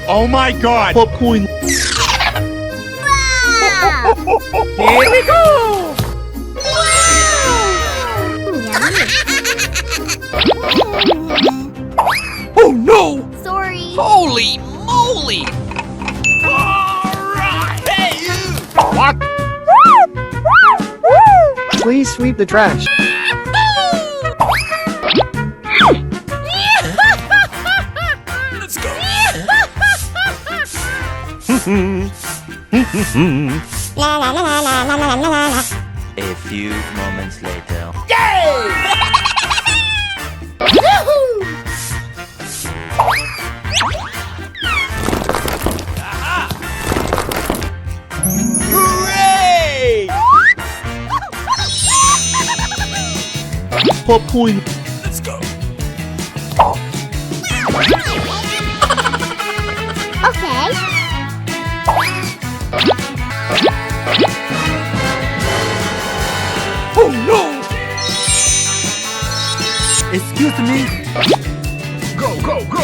Oh my God! Popcorn. Here we go! Oh no! Sorry. Holy moly! Alright! Hey you! What? Please sweep the trash. Let's go! A few moments later. Hooray! Popcorn. Let's go! Okay. Oh no! Excuse me. Go, go, go!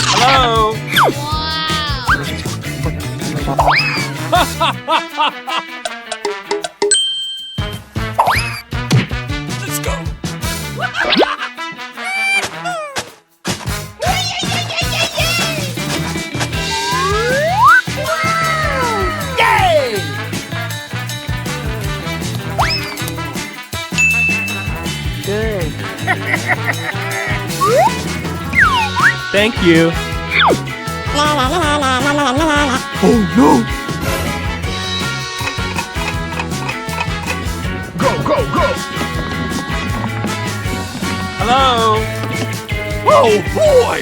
Hello? Let's go! Yay! Good. Thank you. Oh no! Go, go, go! Hello? Oh boy!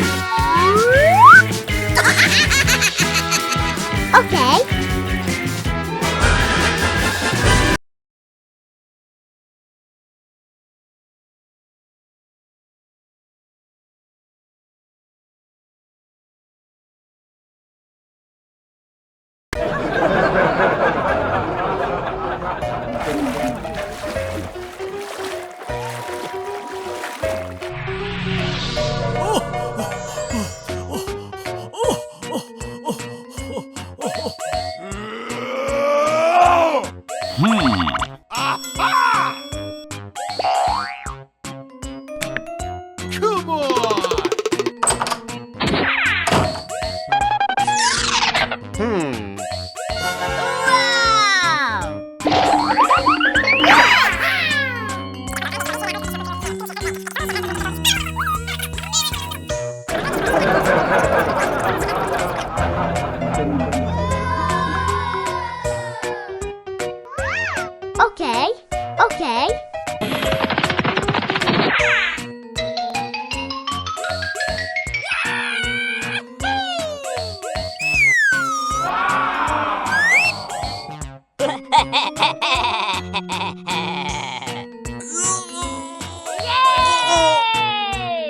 Okay. Aha! Come on! Wow! Okay. Okay. Yay!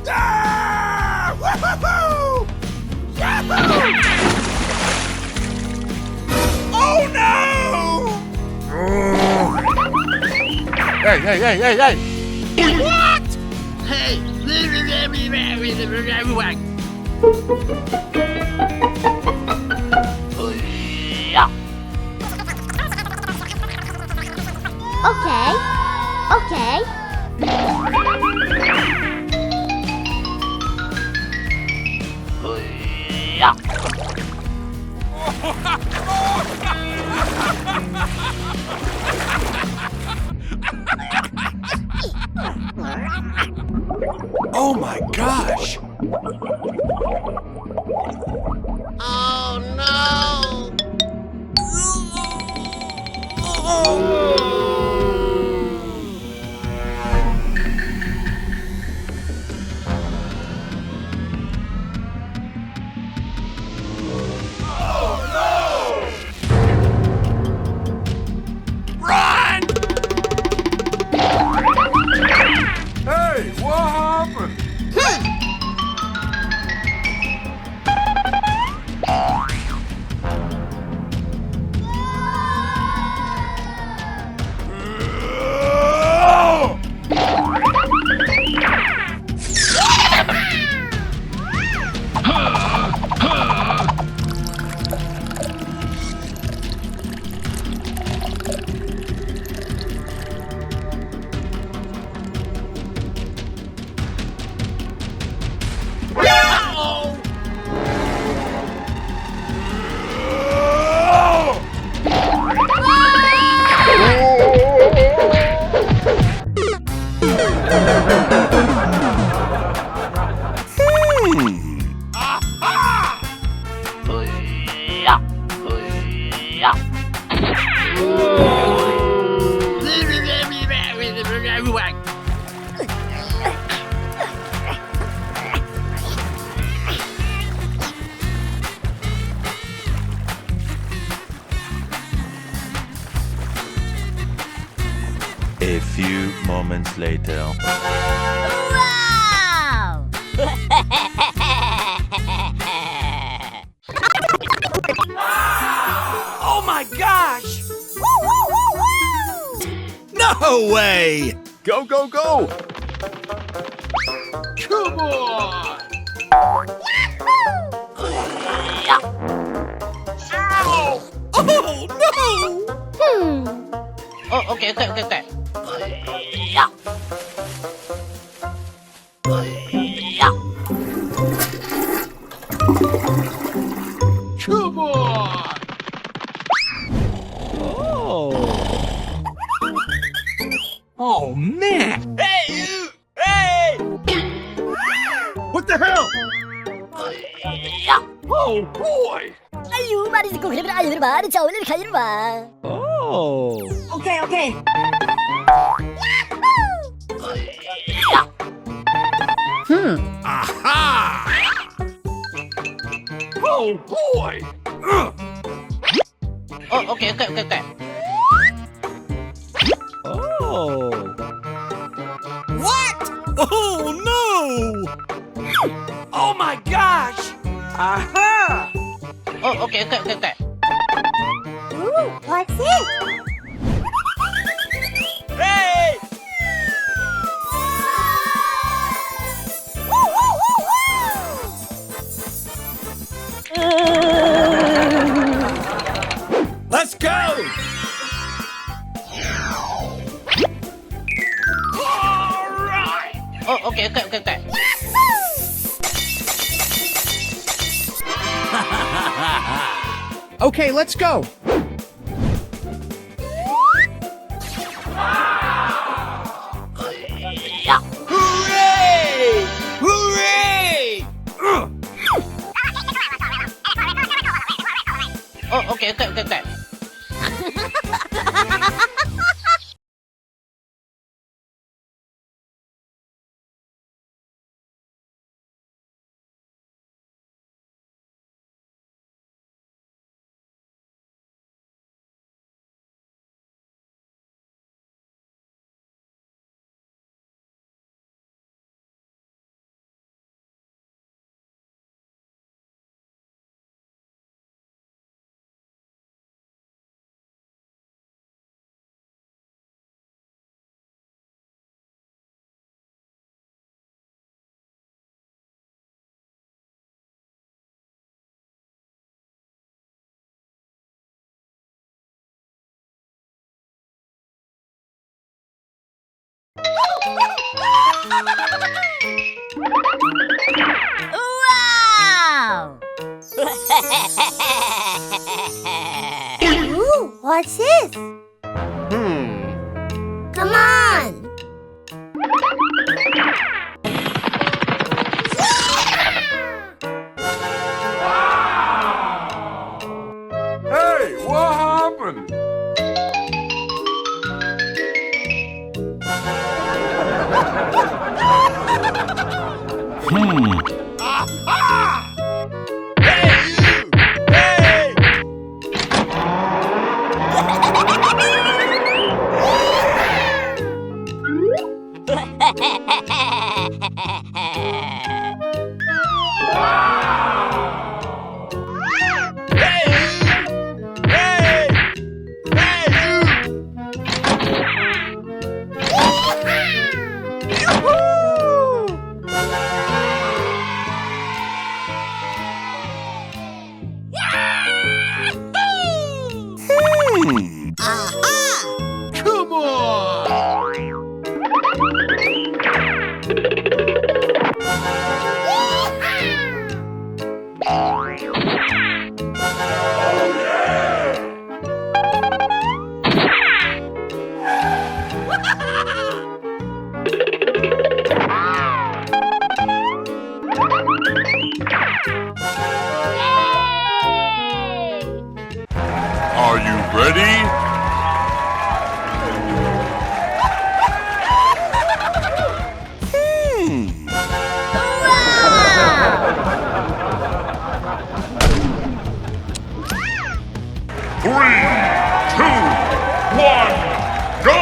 Ah! Woo-hoo-hoo! Yahoo! Oh no! Hey, hey, hey, hey, hey! What? Hey! Okay. Okay. Oh my gosh! Oh no! Run! Hey, what happened? A few moments later. Wow! Oh my gosh! No way! Go, go, go! Come on! Ow! Oh no! Oh, okay. Come on! Oh man! Hey you! Hey! What the hell? Oh boy! 아유 말이 듣고 그러면 아유 말은 자 오늘 가요 봐. 오케이. Aha! Oh boy! Oh, okay. What? Oh no! Oh my gosh! Aha! Oh, okay. Ooh, what's this? Hey! Let's go! All right! Oh, okay. Okay, let's go. Hooray! Hooray! Oh, okay. Wow! Ooh, what's this? Come on. Hey, what happened? Come on! Are you ready? Three, two, one, go!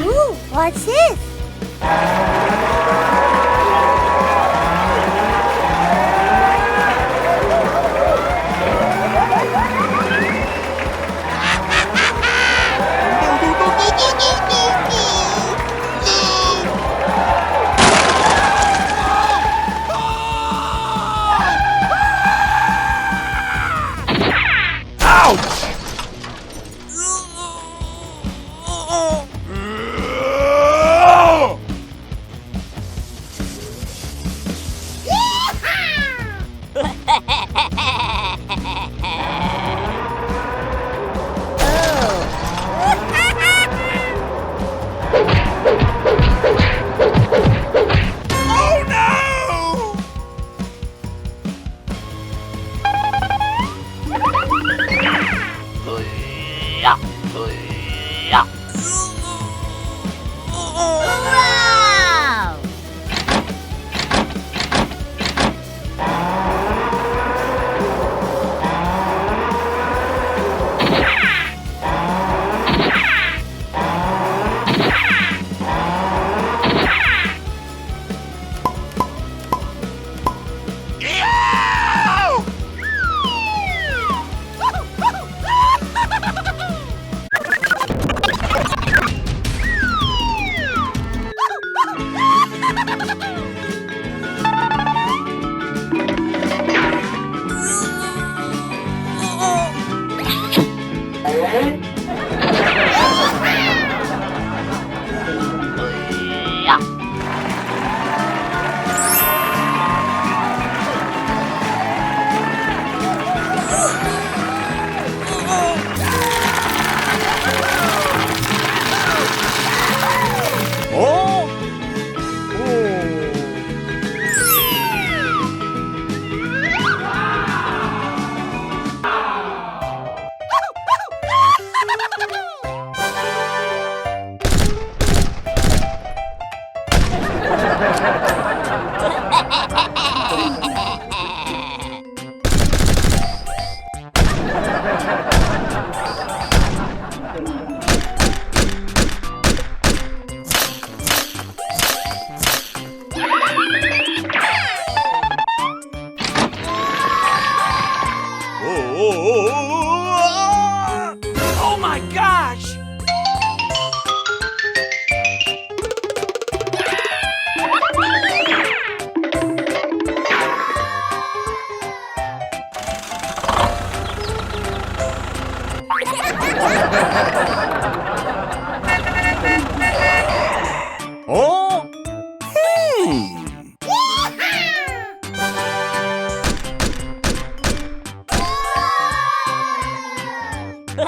Ooh, what's this? Wow! Wow!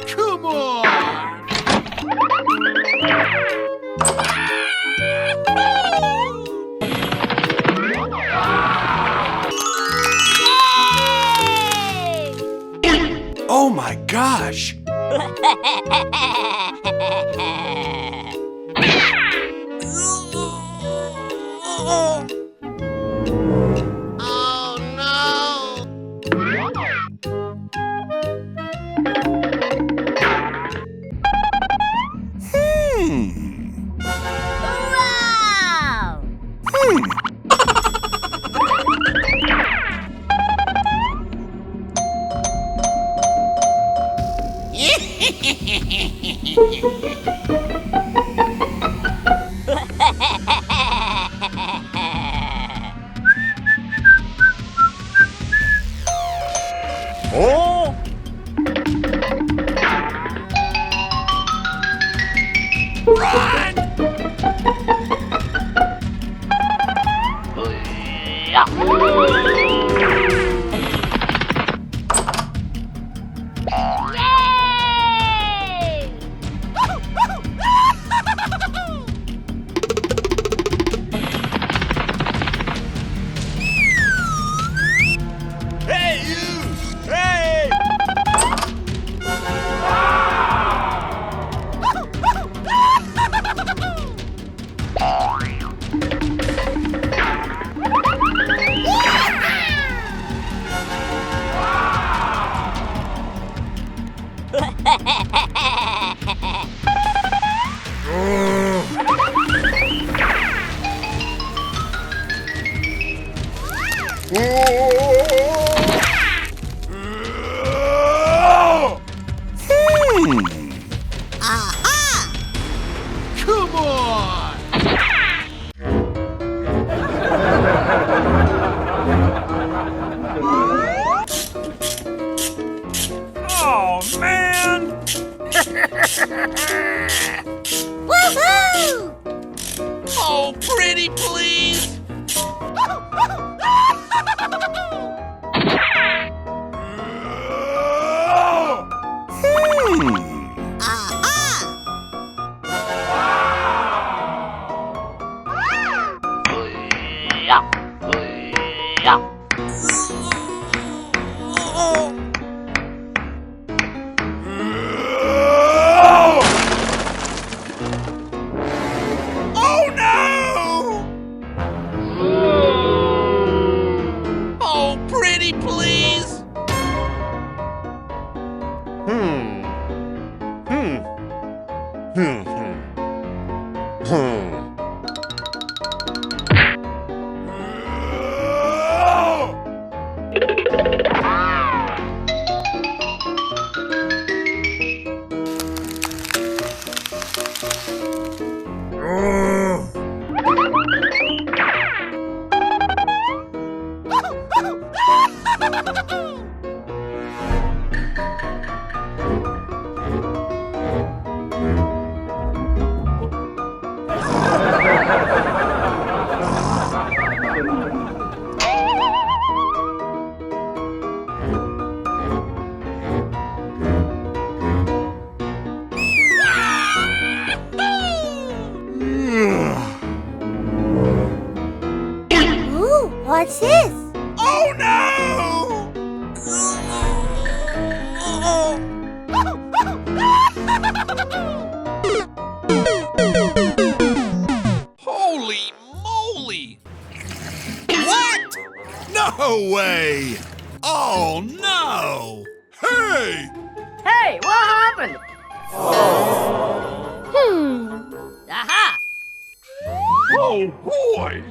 Come on! Oh my gosh! Oh no! Wow! Oh! Run! Yay! Hey, you! Hey! Come on! Oh, man! Woohoo! Oh, pretty please! Oh no! Ooh, what's this? Oh no! Holy moly! What? No way! Oh no! Hey! Hey, what happened? Aha! Oh boy!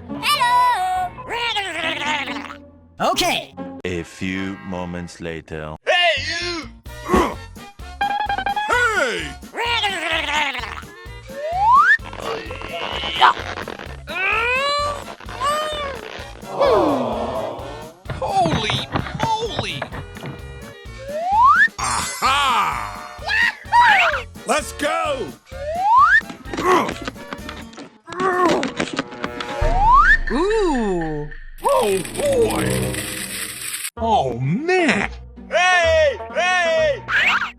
Okay. A few moments later. Hey you! Hey! Holy moly! Aha! Let's go! Ooh. Oh boy! Oh man! Hey! Hey!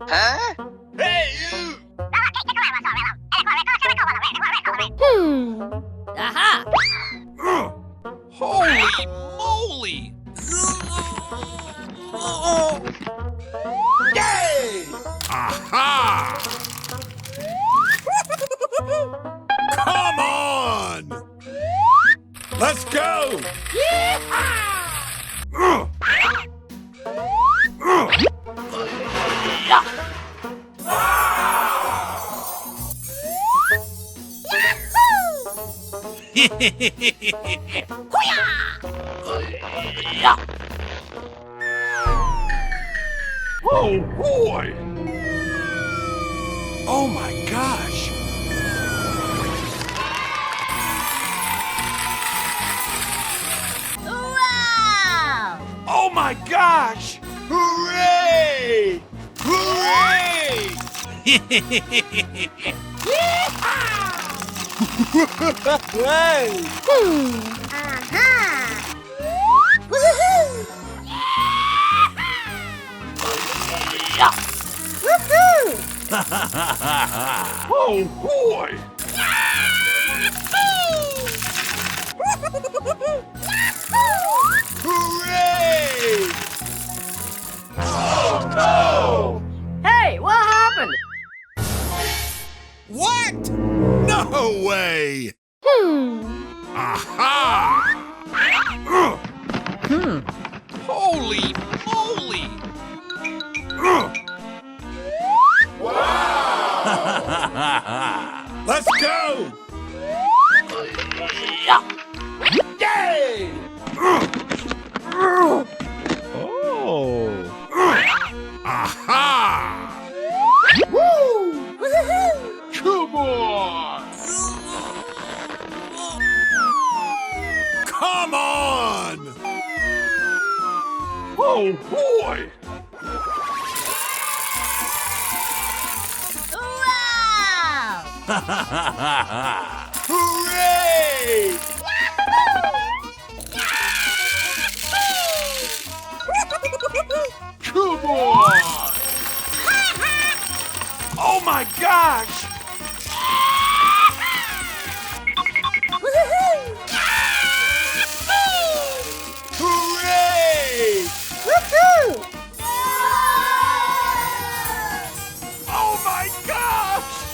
Huh? Hey you! Aha! Holy moly! Yay! Aha! Come on! Let's go! Oh boy! Oh my gosh! Wow! Oh my gosh! Hooray! Hooray! Oh boy! Hooray! Oh no! Hey, what happened? What? No way! Aha! Holy moly! Let's go! Yay! Oh. Aha! Come on! Come on! Oh boy! Wow! Hooray! Come on! Oh my gosh! Hooray! Oh my gosh!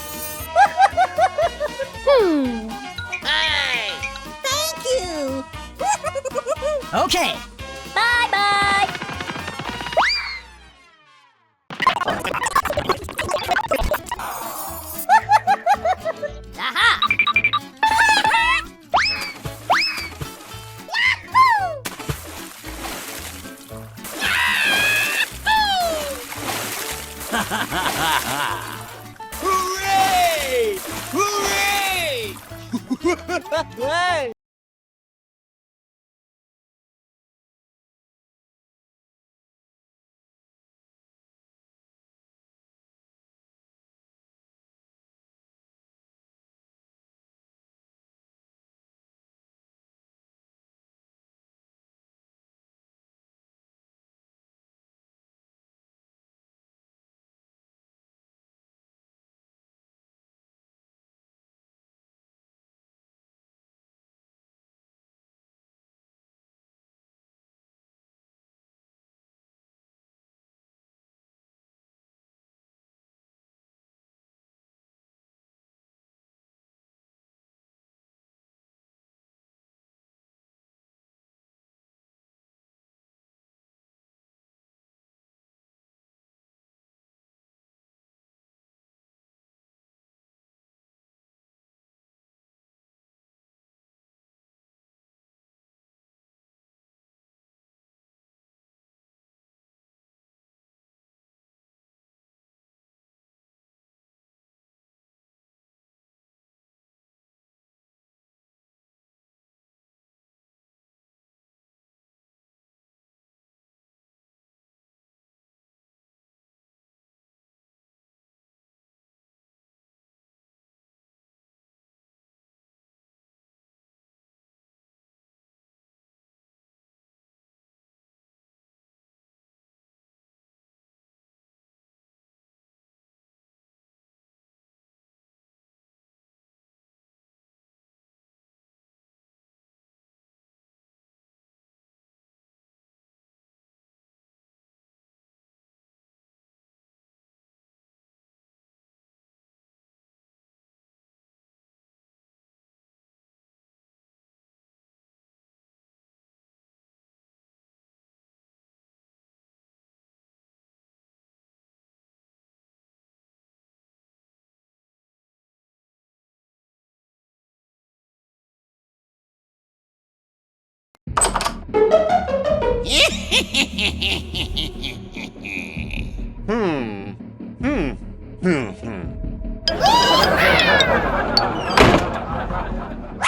Hey! Thank you! Okay. Bye-bye! Aha!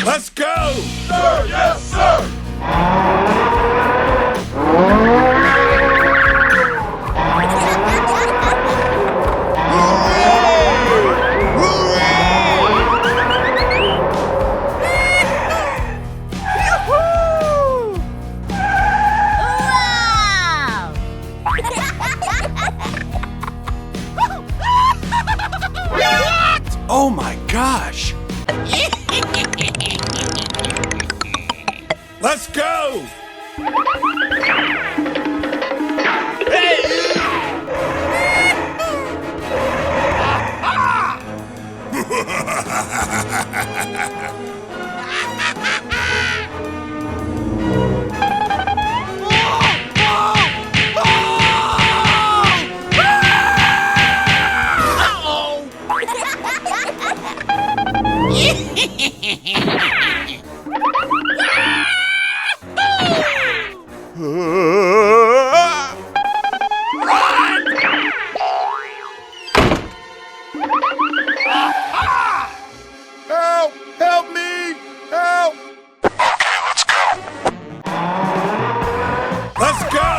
Let's go! Sir, yes, sir. Wow! Oh my gosh! Let's go! Help! Help me! Help! Let's go!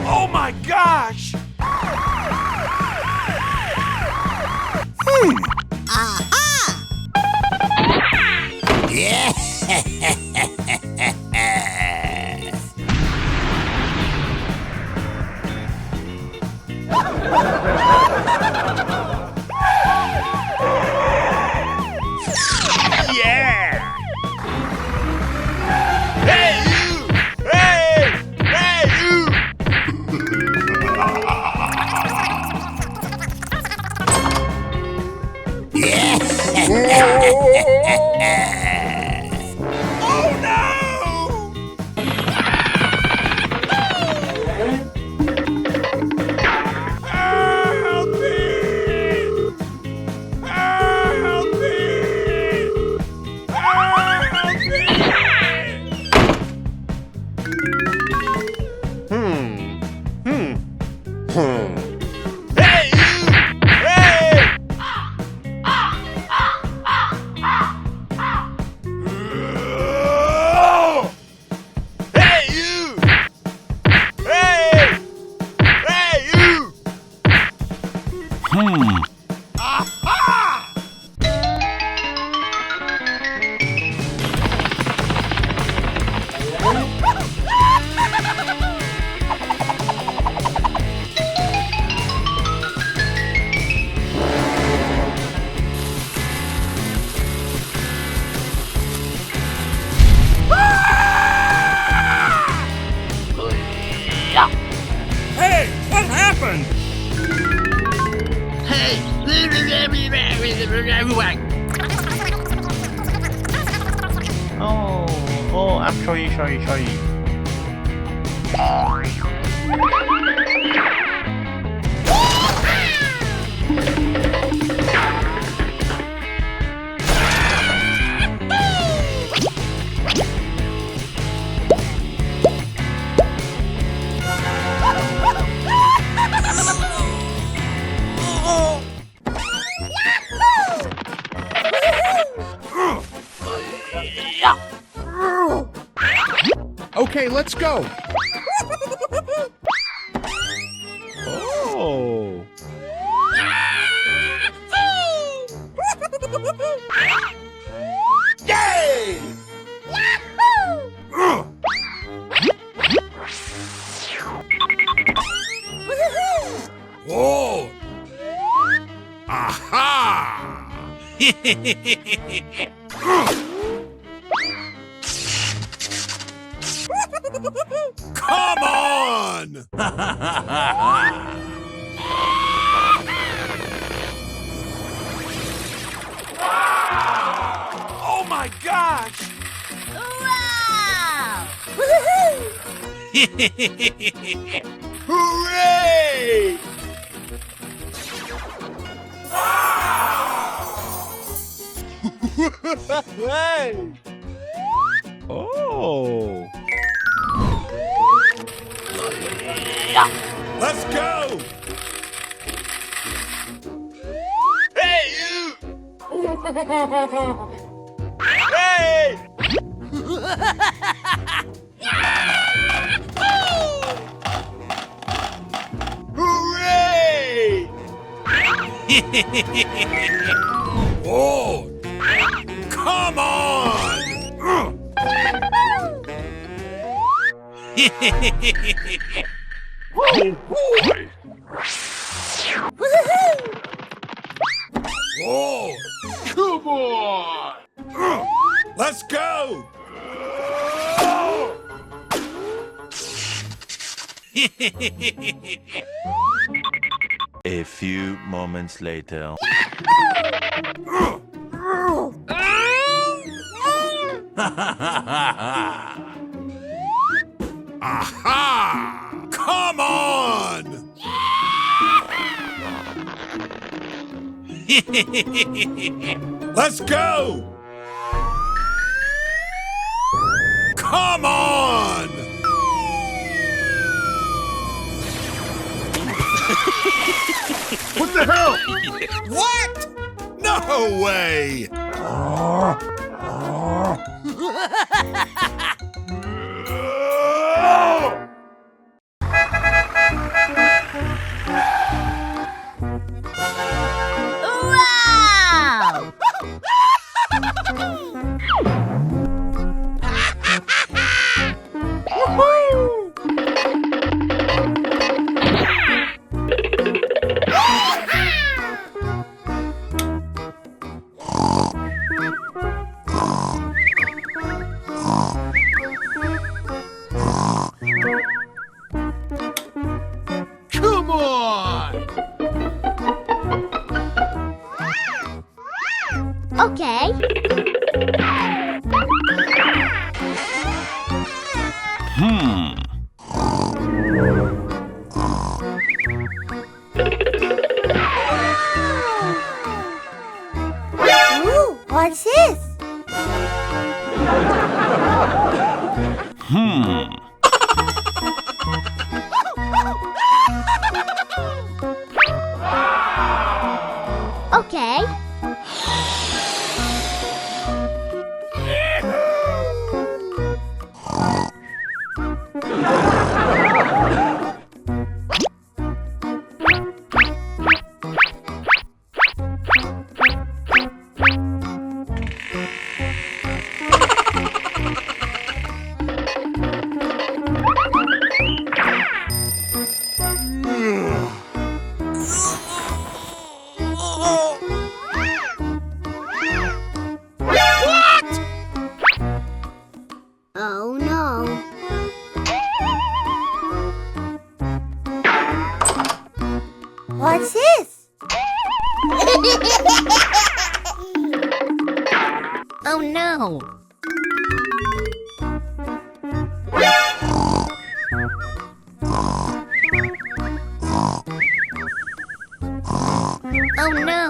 Oh my gosh! Yeah! Hey you! Hey! Hey you! Oh no! Help me! Help me! Help me! Hey you! Oh, I'm sorry. Okay, let's go. Oh. Yay! Whoa! Aha! Come on! Oh my gosh! Wow! Hooray! Hey! Oh. Let's go! Hey, you! Hey! Hooray! Whoa! Come on! Oh boy! Whoa! Come on! Let's go! A few moments later. Aha! Come on! Let's go! Come on! What the hell? What? No way! Wow! Come on! Okay. Ooh, what's this? Okay. Oh no! Oh no!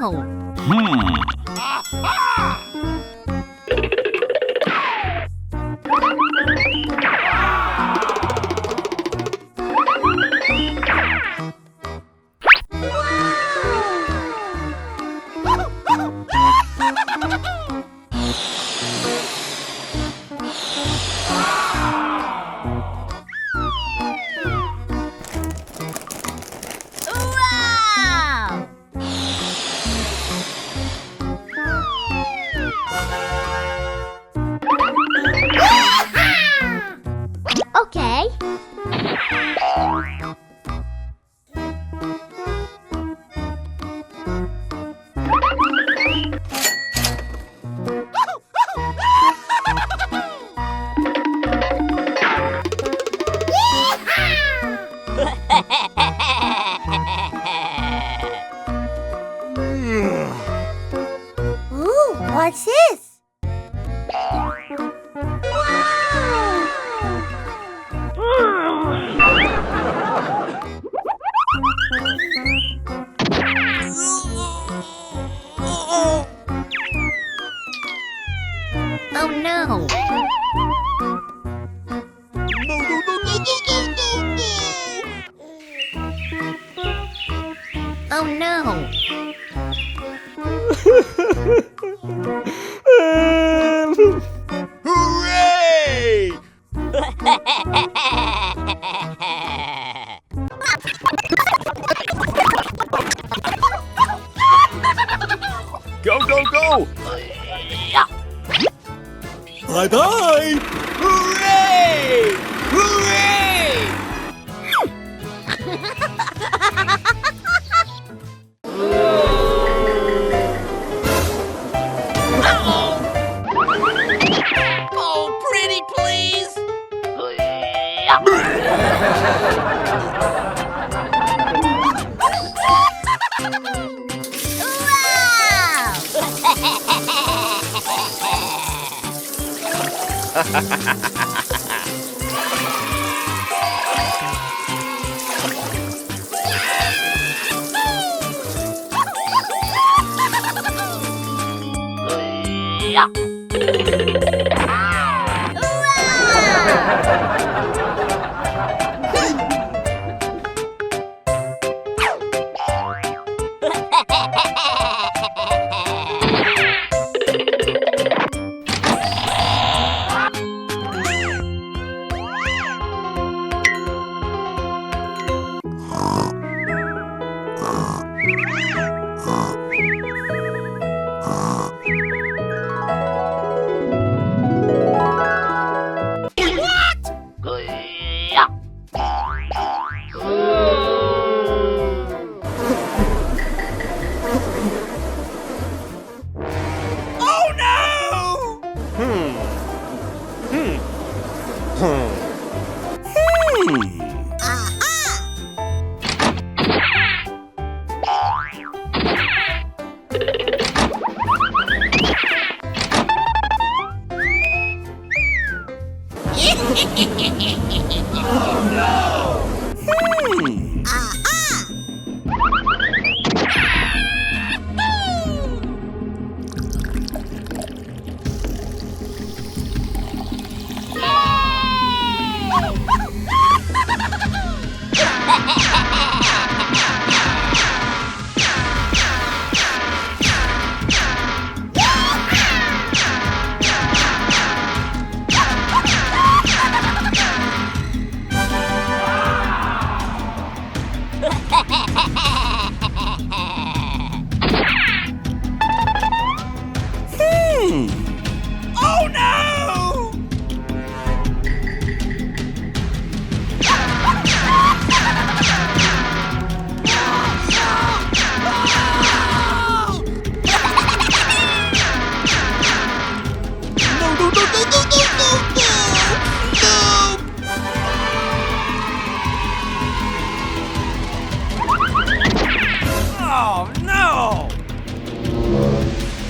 Wow! Okay. Ooh, what's this? Oh no! Oh no! Hooray! Go, go, go! Bye-bye! Hooray! Hooray! Oh, pretty please.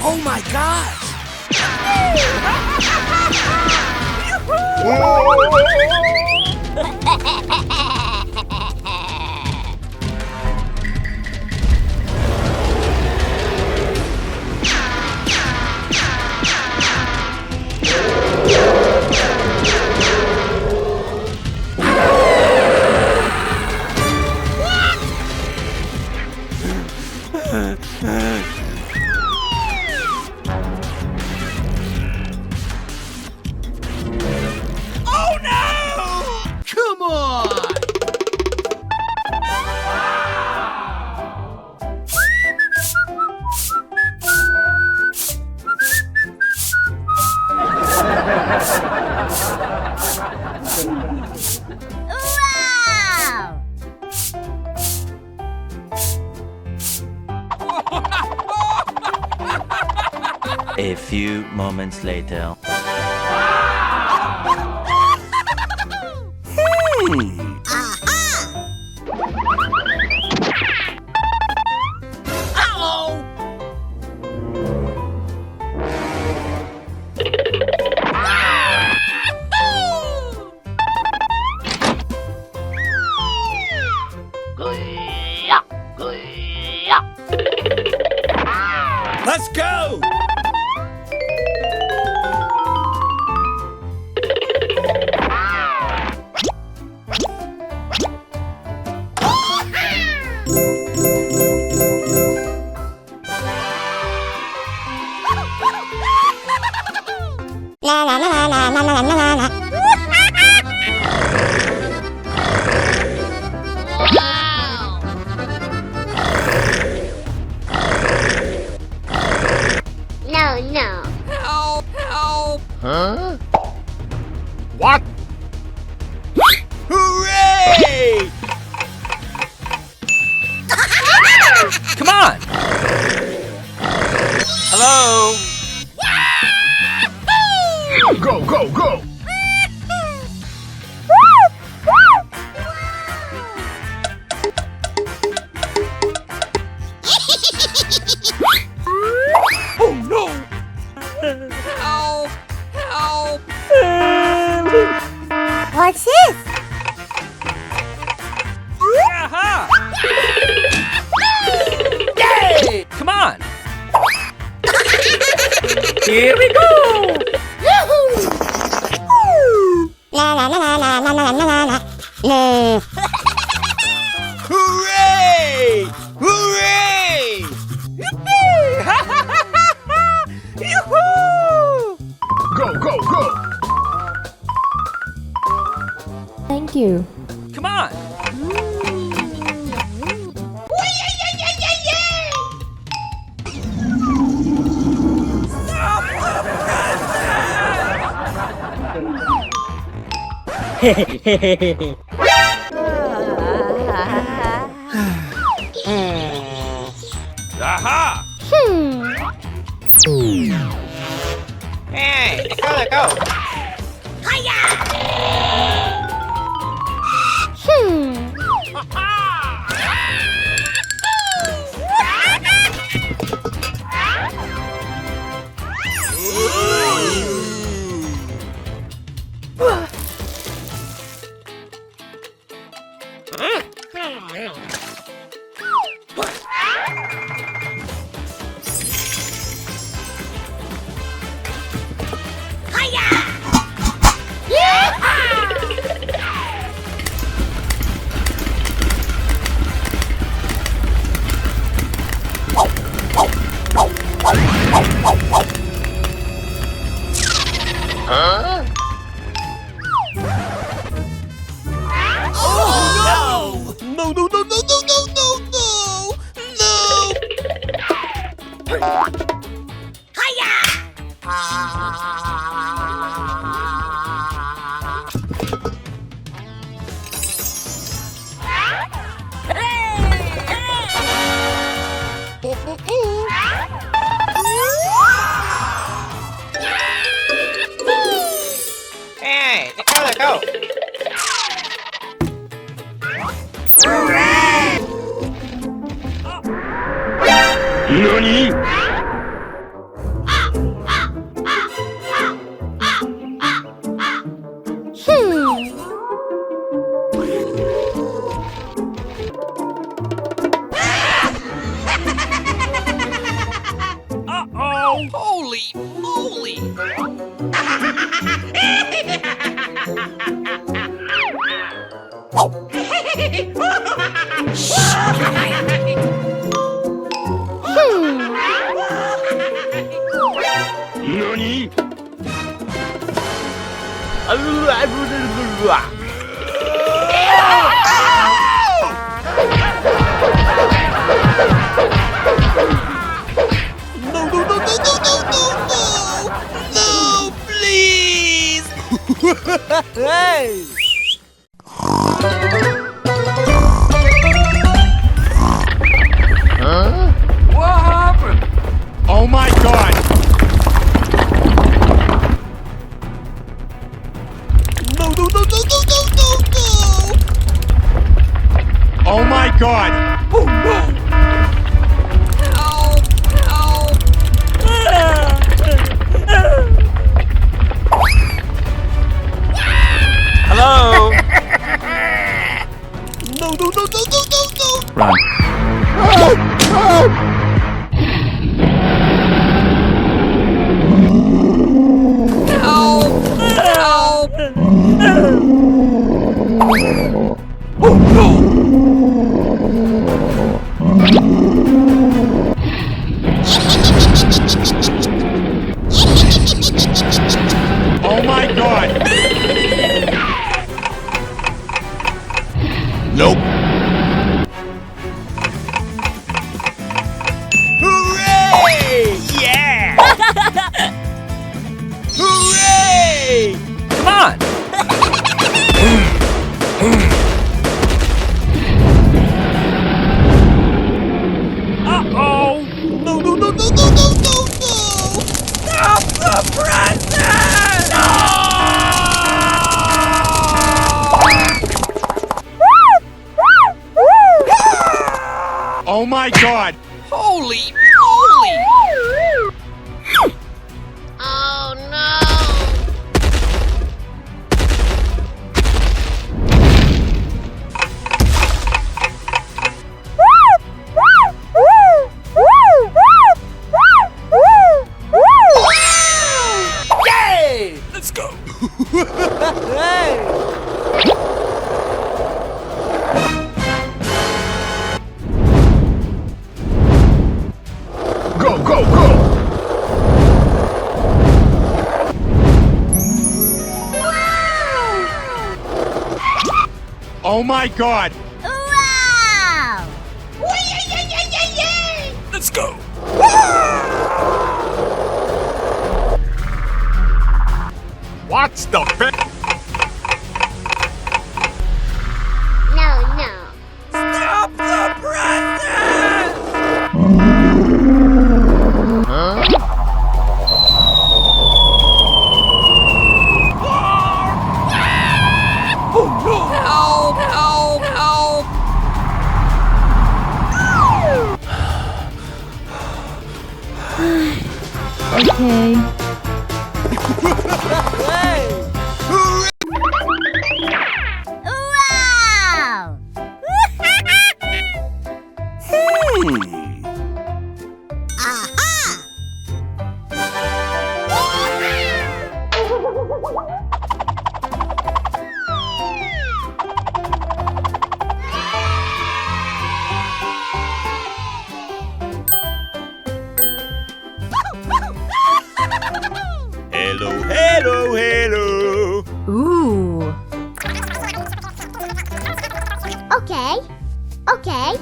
Oh my gosh! Oh no! Come on! Wow! A few moments later. Uh-oh! Let's go! No, no. Help! Help! Huh? What? Hooray! Come on! Hello? Go, go, go! Oh no! Help! Help! What's this? Aha! Yay! Come on! Here we go! Hooray! Hooray! Yoo-hoo! Go, go, go! Thank you. Come on! Aha! Hey, go, go! Holy moly! NANI? No, no, no, no, no, no, no, no! No, please! Hey! What happened? Oh my god! No, no, no, no, no, no, no, no! Oh my god! Oh no! Hello? No, no, no, no, no, no, no! Run. Oh no! Oh my god! Nope. Hooray! Yeah! Hooray! Come on! Uh-oh! No, no, no, no, no, no, no, no! Stop the present! Oh my god! Holy moly! Oh no! Yay! Let's go! Hey! Go, go, go! Oh my god! Wow! Let's go! What's the fi- No, no. Stop the present! Oh no! Help! Help! Help! Okay. Hey! Hooray! Wow! Hello, hello, hello! Ooh. Okay. Okay.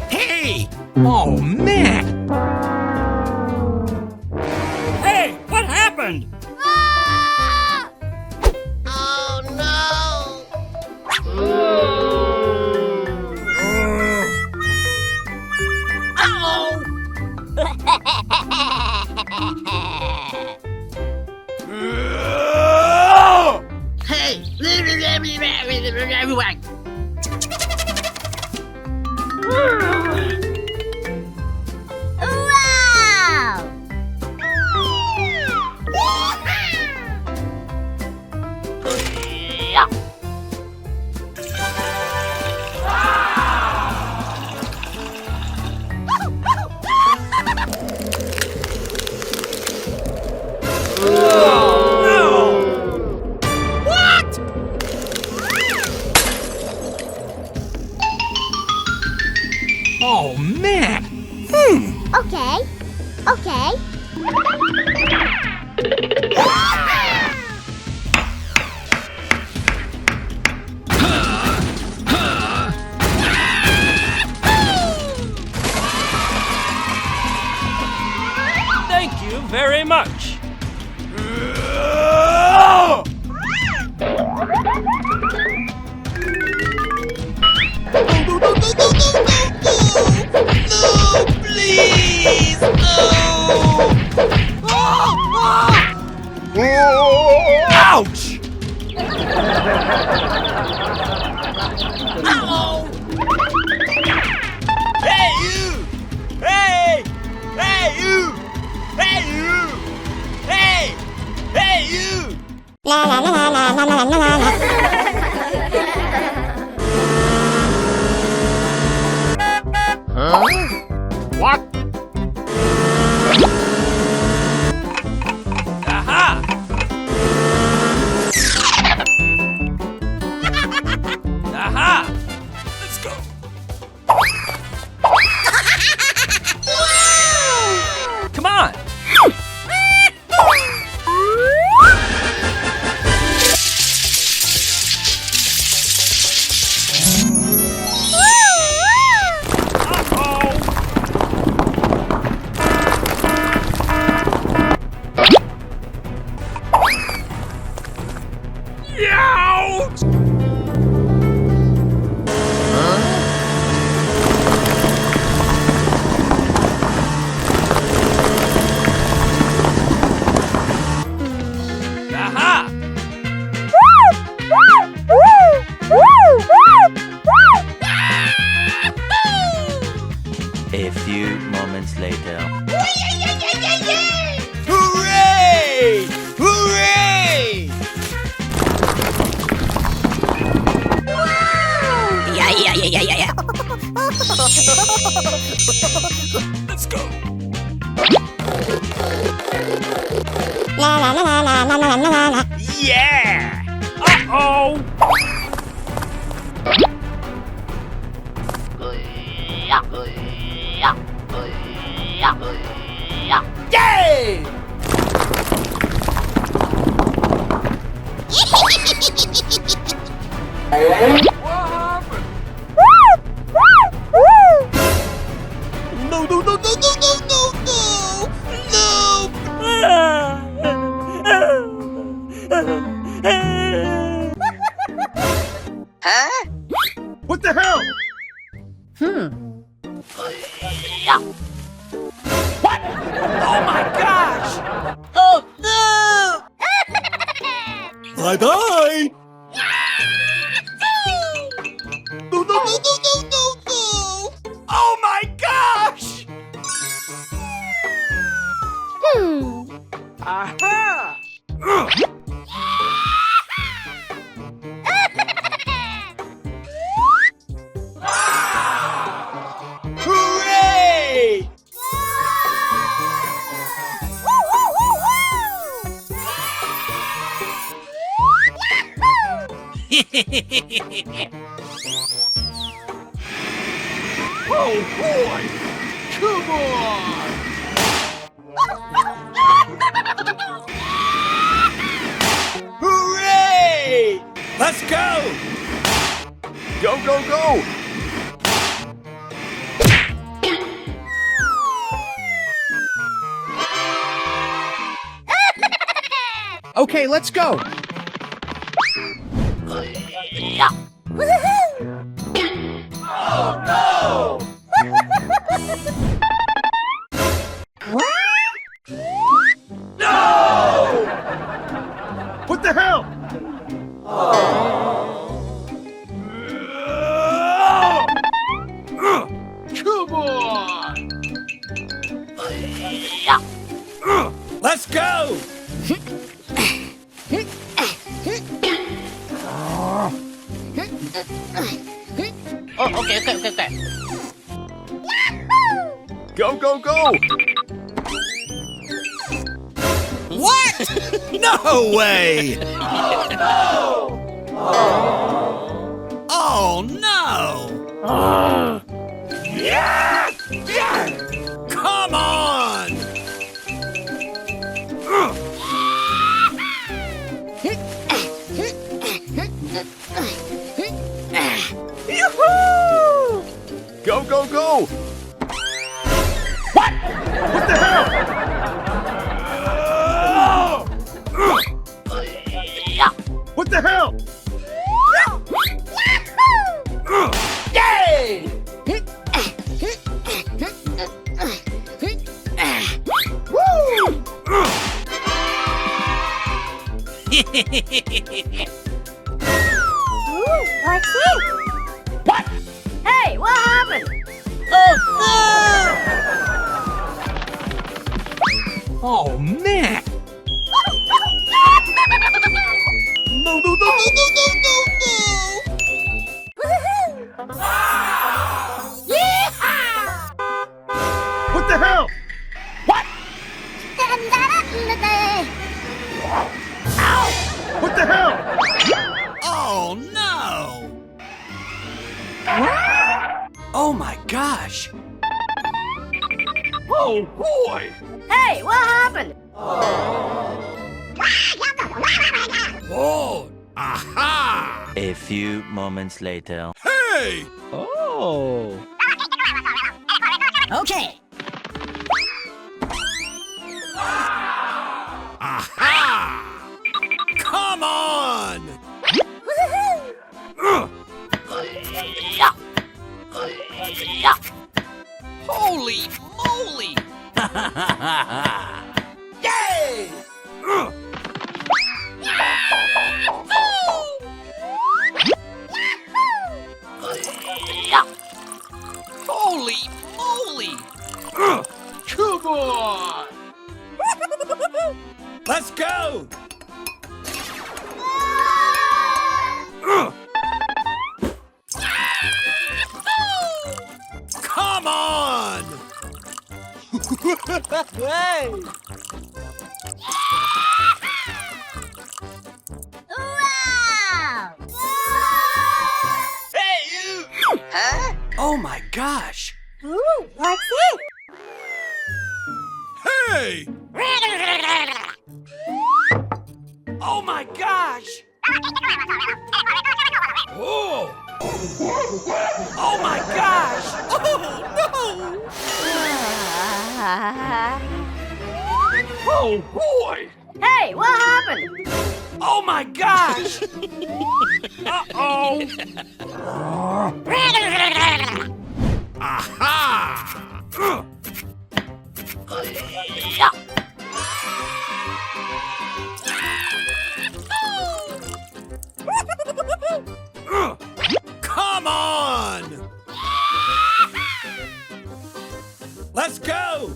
Hey! Oh man! Hey! What happened? Oh no! Wow! Oh, man. Okay. Okay. Thank you very much. No, please, no! Ouch! Hey, you! Hey! Hey, you! Hey, you! Hey! Hey, you! What? Aha! Aha! Let's go. Come on. Aha! A few moments later. Hooray! Hooray! Yeah. Let's go. Yeah! Uh-oh! Yay! No, no, no, no, no, no, no, no! What the hell? Oh my gosh! Oh, no! Bye-bye! No, no, no, no, no, no, no! Oh my gosh! Aha! Hooray! Oh boy! Come on! Hooray! Let's go! Go, go, go! Okay, let's go! What the hell? Come on! Let's go! Oh, okay. Go, go, go! What? No way! Oh no! Yeah! go, go! What the hell? What the hell? Yay! What's this? What? Hey, what happened? Oh, man! No, no, no, no, no, no, no, no! What the hell? What? What the hell? Oh, no! Oh, my gosh! Oh, boy! Hey, what happened? Oh, aha! A few moments later. Hey! Oh! Okay. Aha! Come on! Holy moly! Yay! Holy moly! Come on! Let's go! Come on! Hey! Wow! Hey, you! Huh? Oh, my gosh! Ooh, what's it? Hey! Oh my gosh! Oh! Oh my gosh! Oh boy! Hey, what happened? Oh my gosh! Uh-oh! Aha! Come on! Let's go!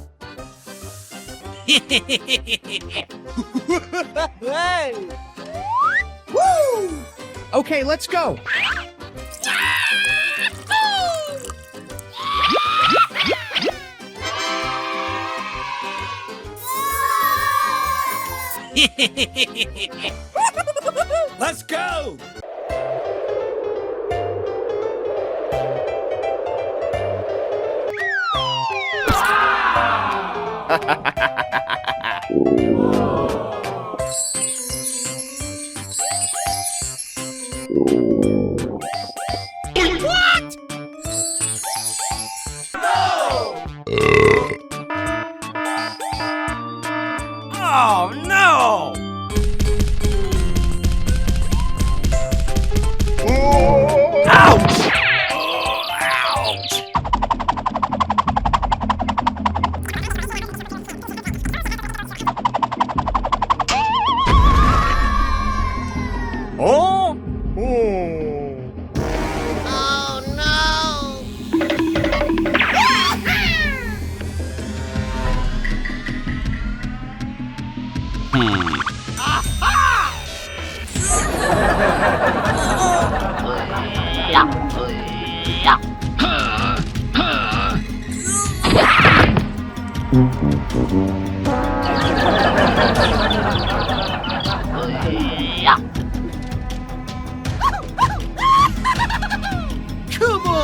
Hey! Woo! Okay, let's go. Let's go! What? Oh no! Ouch! Ouch! Oh! Oh! Oh no! Come on!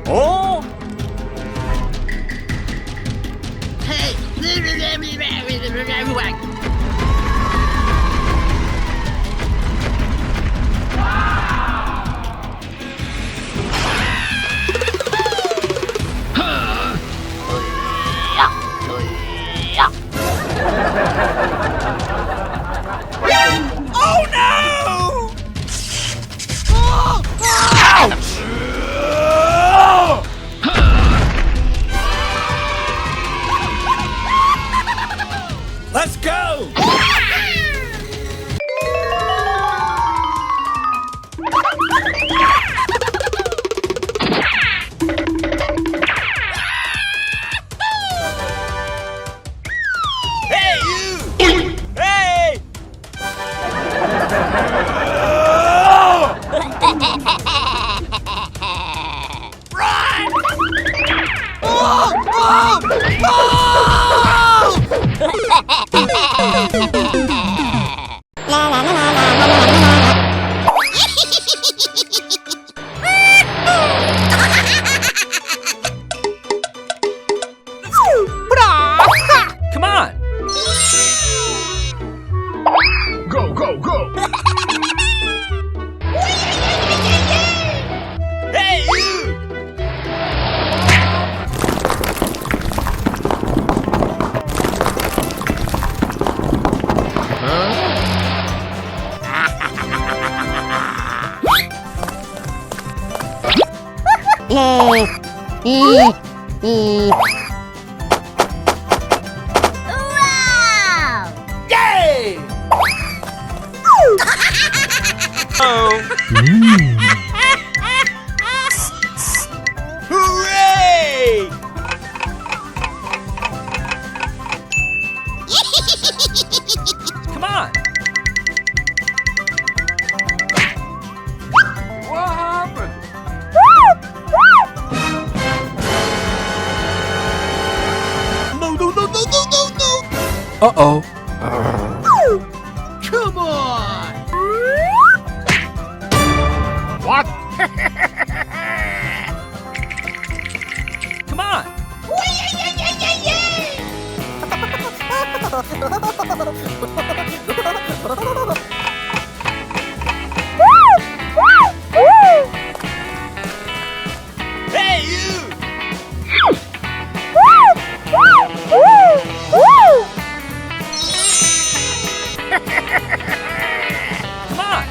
Oh! Hey, Oh no! Let's go! Hey, you! Hey! Come on! Go, go, go! Hey, you! Wow! Yay! Hooray! Come on! What happened? No, no, no, no, no, no, no! Uh-oh. Come on! What? Come on! Hey, you! Come on!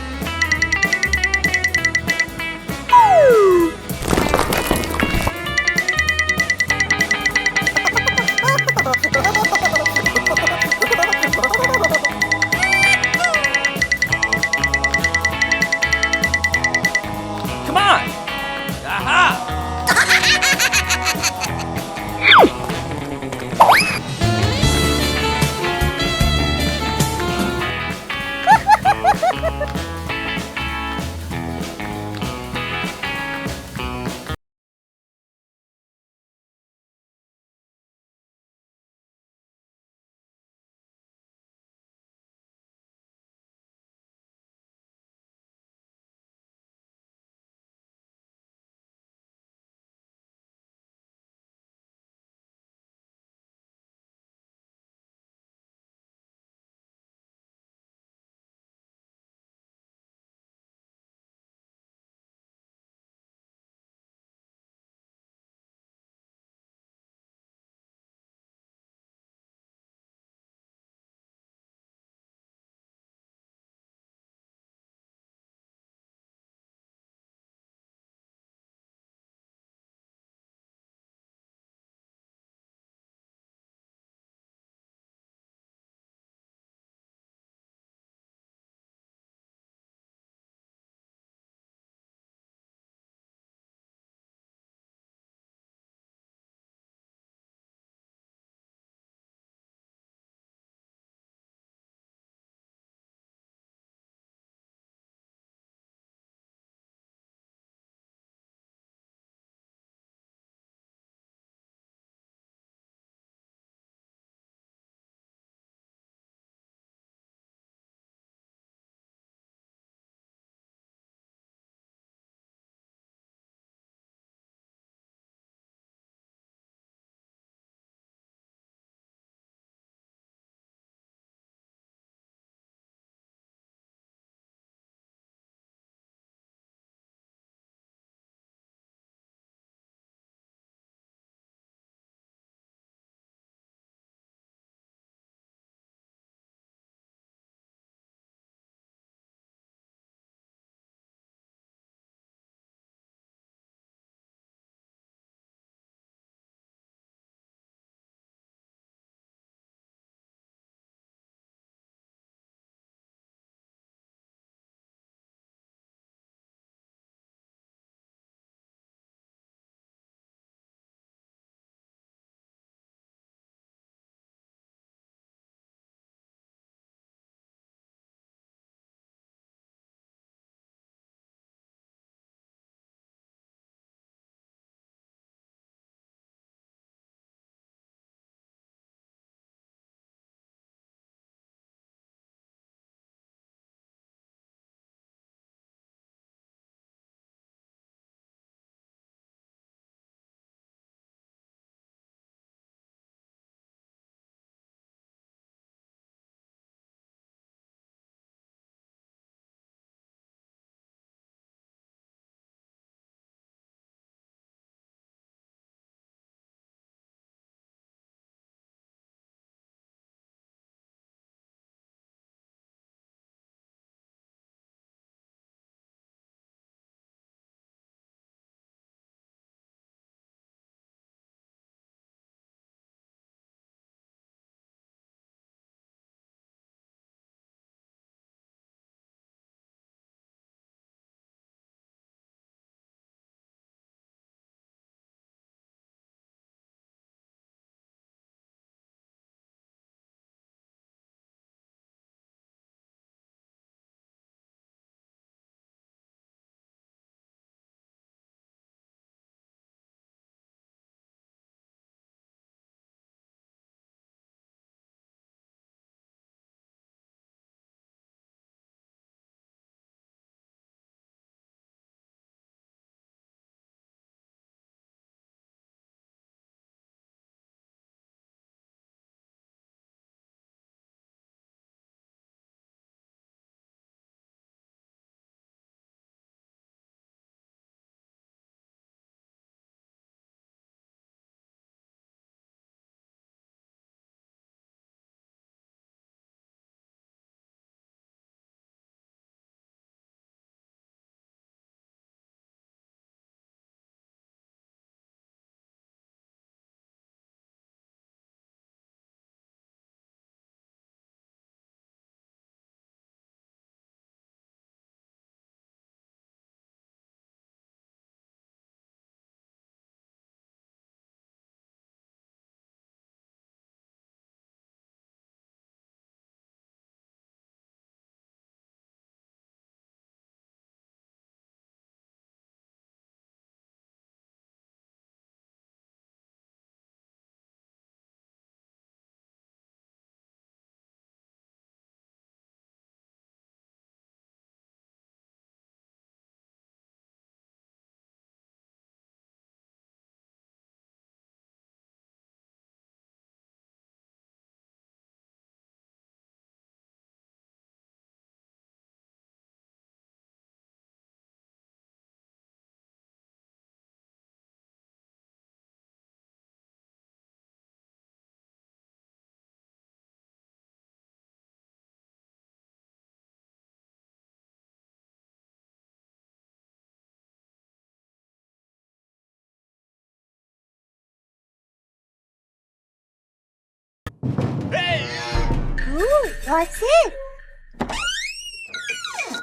What's it?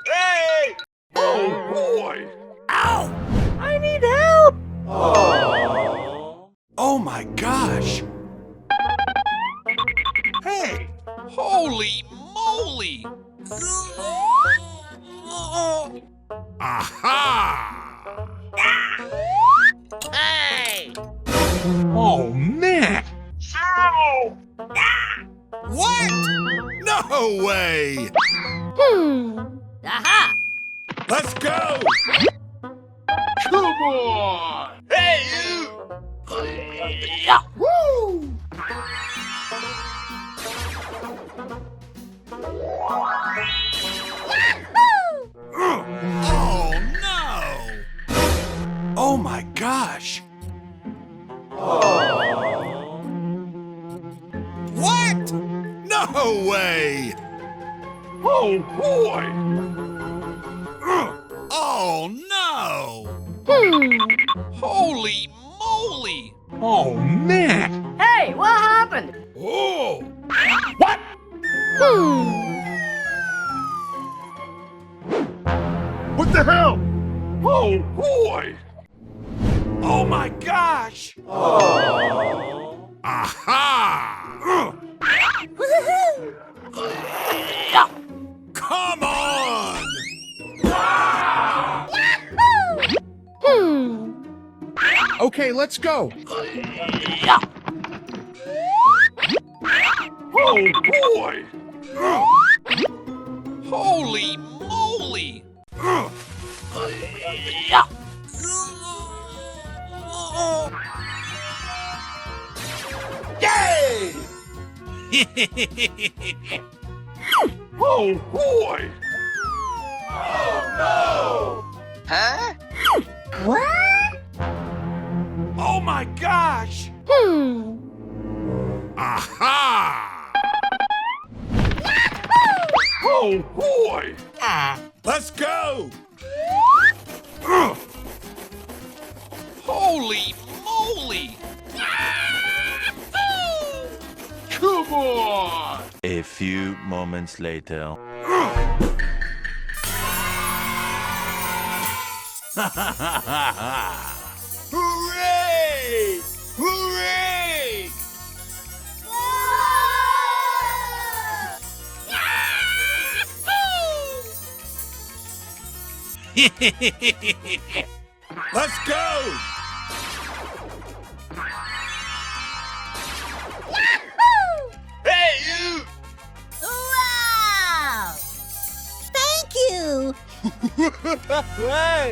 Hey! Oh boy! I need help! Oh my gosh! Hey! Holy moly! Aha! Hey! Oh man! What? No way! Aha! Let's go! Come on! Hey, you! Woo! Oh no! Oh my gosh! What? No way! Oh boy! Oh no! Holy moly! Oh man! Hey, what happened? Oh! What? What the hell? Oh boy! Oh my gosh! Aha! Come on! Okay, let's go. Oh boy! Holy moly! Yay! Oh boy! Oh my gosh! Aha! Oh boy! Let's go! Holy moly! Come on! A few moments later. Hooray! Hooray! Let's go! Hey, you! Wow! Thank you! Hey!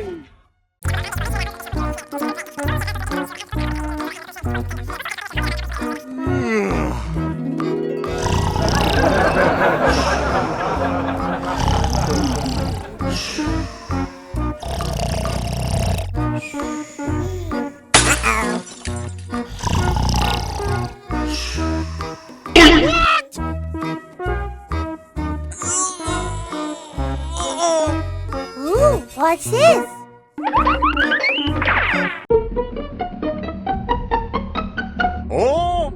Ooh, what's this? Oh!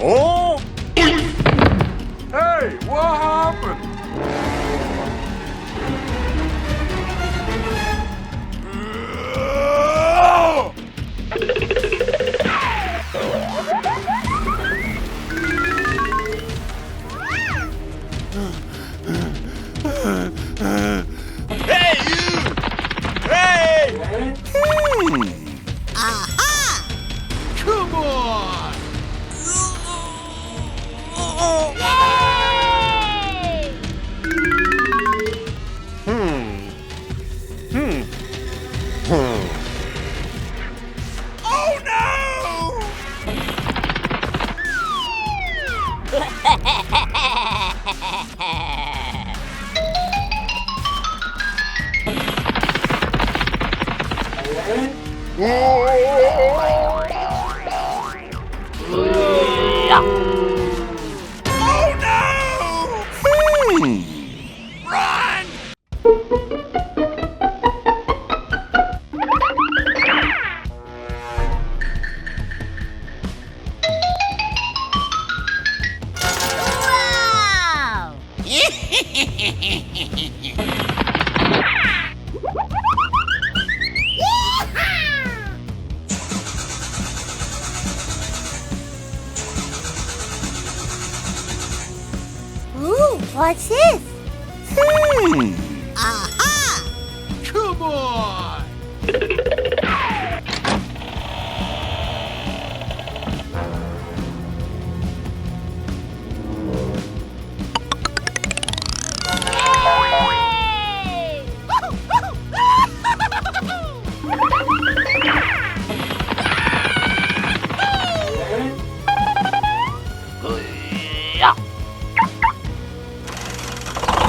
Oh! Hey, what happened? Wow! Ooh, what's this? Aha! Come on!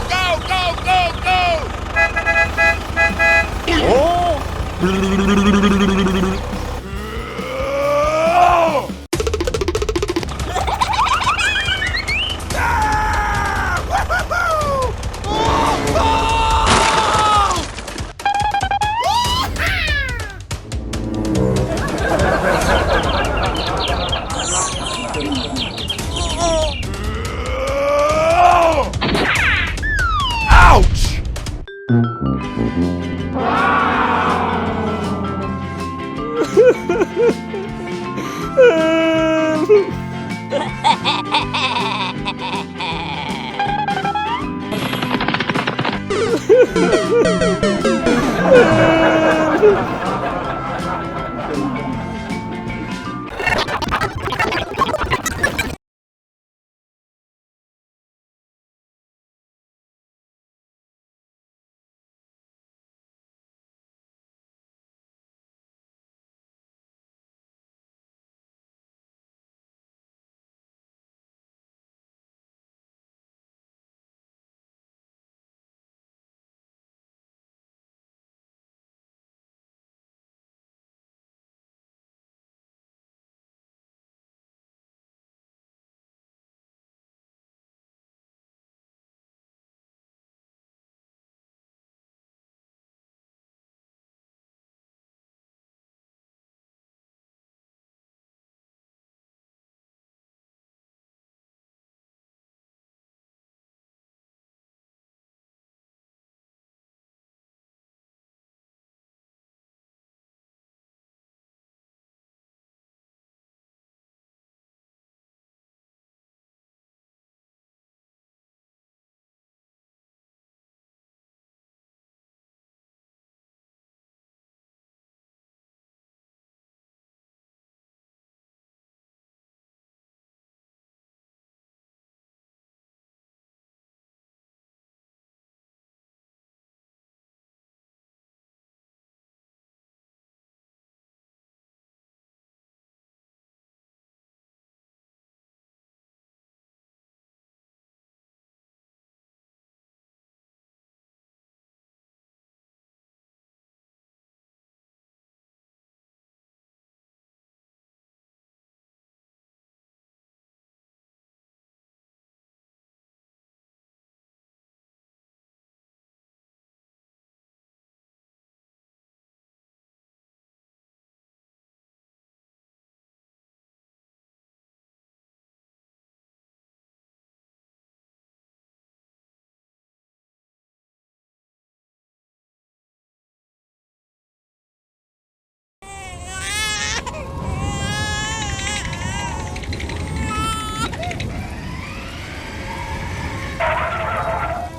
Go, go, go, go! Oh! Ah! Woo-hoo-hoo! Oh! Oh! Ouch!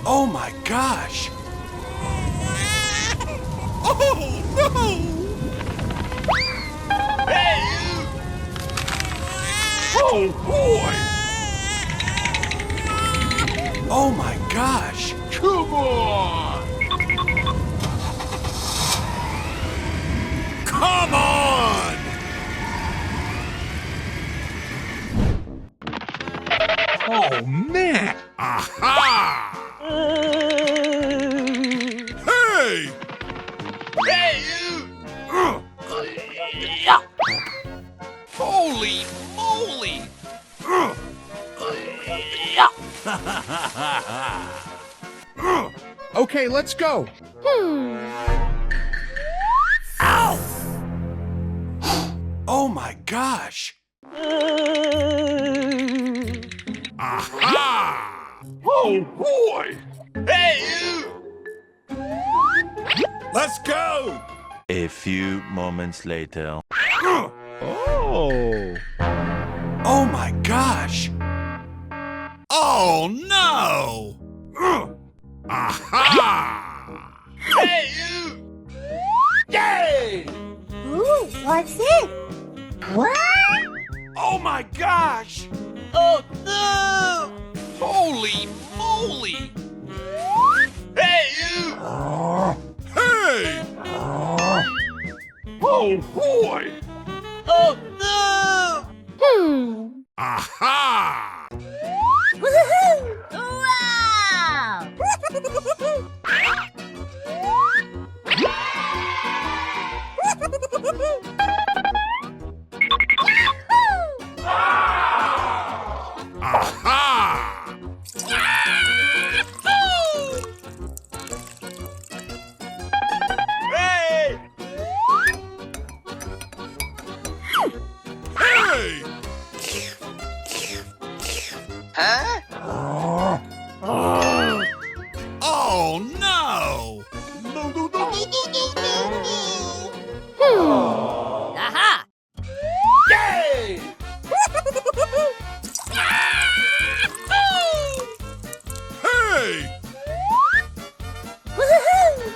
Oh my gosh! Oh no! Hey, you! Oh boy! Oh my gosh! Come on! Come on! Oh Oh, man. Aha! Hey! Hey, you! Holy moly! Okay, let's go. Oh my gosh! Aha! Oh boy! Hey, you! Let's go! A few moments later. Oh! Oh my gosh! Oh no! Aha! Hey, you! Yay! Ooh, what's it? What? Oh my gosh! Oh no! Holy moly! Hey, you! Hey! Oh boy! Oh no! Aha! Woohoo! Wow! Aha! Hey! Hey! Huh? Oh no! No, no, no, no, no, no, no! Aha! Yay! Hey! Woohoo!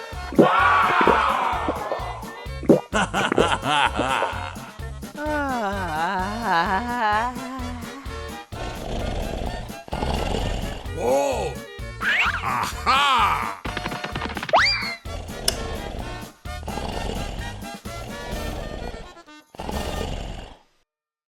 Whoa! Aha!